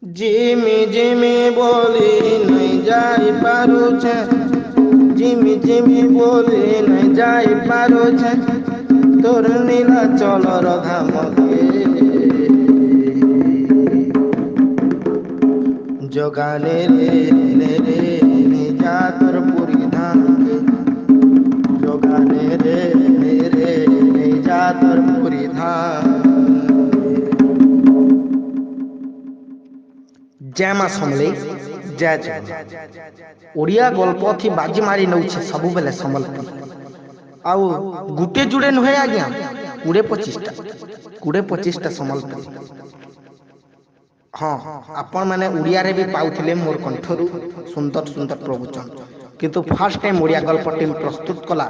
Jimmy Jimmy बोली नहीं जाई पारुछे, जिमी जिमी बोली नहीं जाई पारुछे, तोर नीला चलर धामके जोगाने रे जा तोर पुरी धामके, जोगाने रे जा तोर पुरी धाम। जय मां समलेई, जय जय। ओडिया गल्प थी बाजी मारी नौछे सबु बेले संबलपुर। आउ गुटे जुड़े नुहे आज्ञा, 20-25टा संबलपुर। हाँ, आपण माने ओडिया रे भी पाउथिले मोर कंठरू सुंदर सुंदर प्रवचन, किंतु फास्ट टाइम ओडिया गल्प टीम प्रस्तुत कला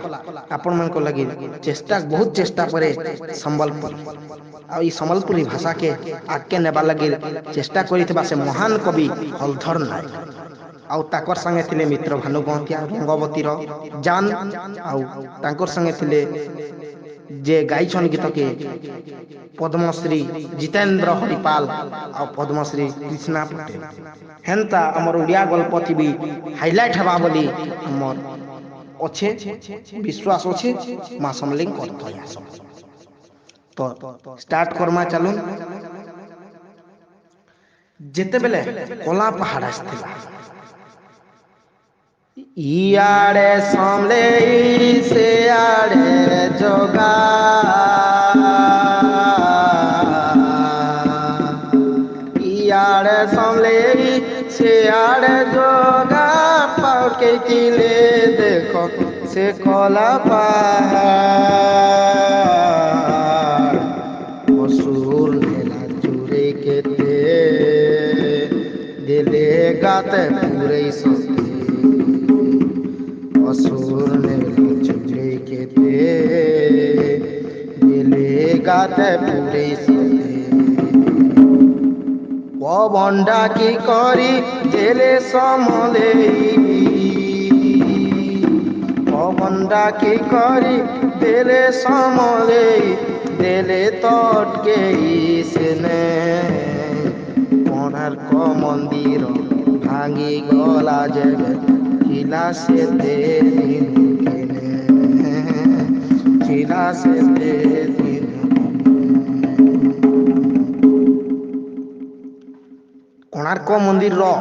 आपण मानको लगी चेष्टा बहुत चेष्टा परे संबलपुर आ ई संबलपुरी भाषा के आगे नेबा लगी चेष्टा करितबा से महान कवि हलधर नायक आउ ताकर संगे थिले मित्र भानु गहतिया रंगवती रो जान आउ ताकर संगे थिले जे गायछन गीत के पद्मश्री जितेंद्र हरिपाल आ पद्मश्री कृष्णा पटेल। हेंता हमर ओडिया गल्प थी भी हाईलाइट हवा बोली हमर अच्छे विश्वास अच्छे मां समलिंग करत या सब। तो स्टार्ट करमा चलून। जेते बेले कोला पहाड़ आस्थिला इयाड़े समलेई से आड़े जोगा, इयाड़े समलेई से आड़े जोगा, पाके किले देखो से कोला पहाड़, असुर नेला चुरे के दिले गाते पूरे सस्ते, असुर नेला चुरे के दिले गाते पूरे सस्ते, पवनडा की करी देले समलेई, पवनडा की करी देले समलेई, देले तटके सेने कोणार्क मंदिर भांगी गला जेबे किला से किला से कोणार्क मंदिर रो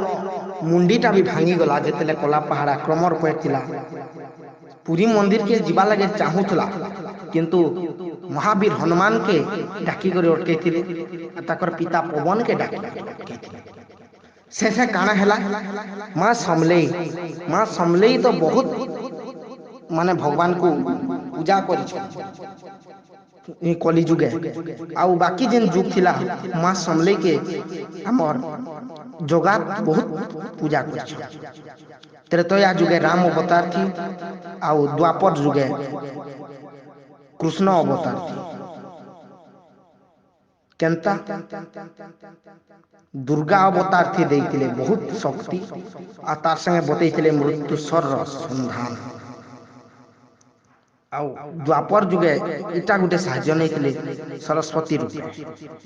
मुंडीटा भी भांगी गला जेतेले कोला पहाड़ आक्रमण करथिला। पुरी मंदिर के जीवा लगे चाहूला किंतु महावीर हनुमान के डाकी कर अटकैथिले, ताकर पिता पवन के डाकी से काना हैला मां समलेई तो बहुत माने भगवान को पूजा करि कली जुगे आउ बाकी जेन जुग थिला मां समलेई के हमर जोगा बहुत पूजा करि। त्रेतया जुगे राम अवतार थी आउ द्वापर जुगे कृष्ण अवतार थी। केंता दुर्गा अवतार थी देइतिले बहुत शक्ति आ तार संगे बतैतिले मृत्यु सर संधान आउ द्वापर जुगे इटा गुटे साहाय्य नैतिले सरस्वती रूपे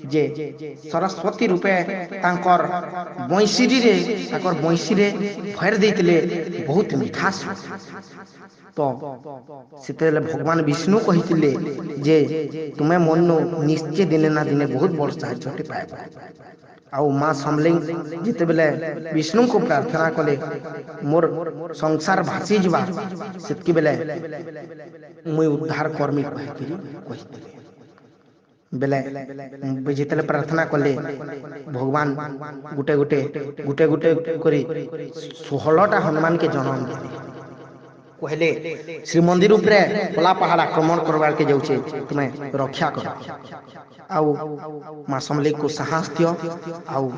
जे सरस्वती रूपे तांकर बंशीरी रे ताकर बंशीरे भर देइतिले बहुत मिठास। तो सेतेले भगवान विष्णु कहितिले जे तुमे मन्नो निश्चय दिने ना दिने बहुत बड़ साहाय्य पाइबा। आउ मां समलेई जिते बेले विष्णु को प्रार्थना कले मोर संसार भासी जबा सेतकी बेले मुई उद्धार कर्मी कहितिले बेले जिते प्रार्थना कले भगवान गुटे गुटे गुटे गुटे करी 16टा हनुमान के जन्म देले। कहले श्रीमंदिर उपरे कोला पहाड़ आक्रमण करवार के जाउछे तुमे रक्षा कर आउ मां समलेई को साहस दियो आउ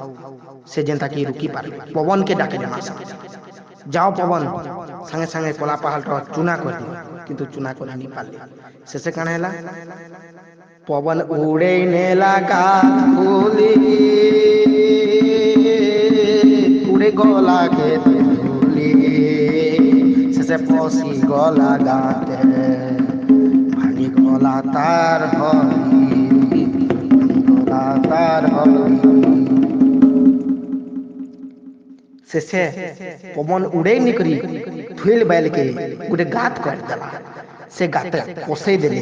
से जेंता की रुकी पारे। पवन के डाके मां समलेई जाओ पवन संगे संगे कोला पहाड़ रो चुना कर दी किंतु चुना कर नहीं पाले। से काना हैला पवन उड़े ने लगा फूली उड़े गोला के धूली से पसी गला गाते भानी गला तार हरी गला तार हरी से पवन उड़े निकरी धुल बैल के गोटे गात कर देला से गाते पोसे देले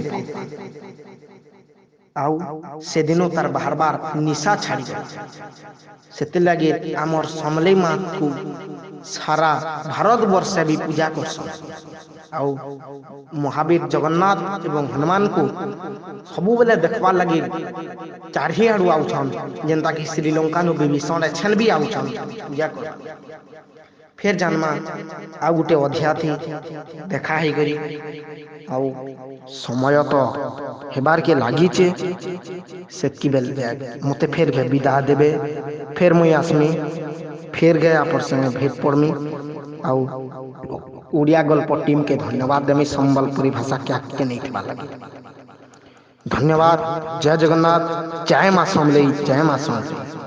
आउ से दिनो तार बार बार निशा छाड़ी से लगे आमर समले माँ को सारा भारत वर्ष भी पूजा करसन आउ महावीर जगन्नाथ एवं हनुमान को सबु बेले देखवा लगे चारि आड़ू आउछन जेंता कि श्रीलंका नु विभीषण एछन भी आउछन पूजा कर फिर जन्मा आ गोटे अध्याय थी देखा ही करी आउ समय तो हेबार के लागी चे सेतकी बेल मते फिर के विदा देबे फिर मुई आसमी फिर गए आप संगे भेट पड़मी आउ उड़िया गल्प टीम के धन्यवाद देमी संबलपुरी भाषा क्या के नहीं थी लगे धन्यवाद। जय जगन्नाथ, जय मां समलेई, जय मां समलेई।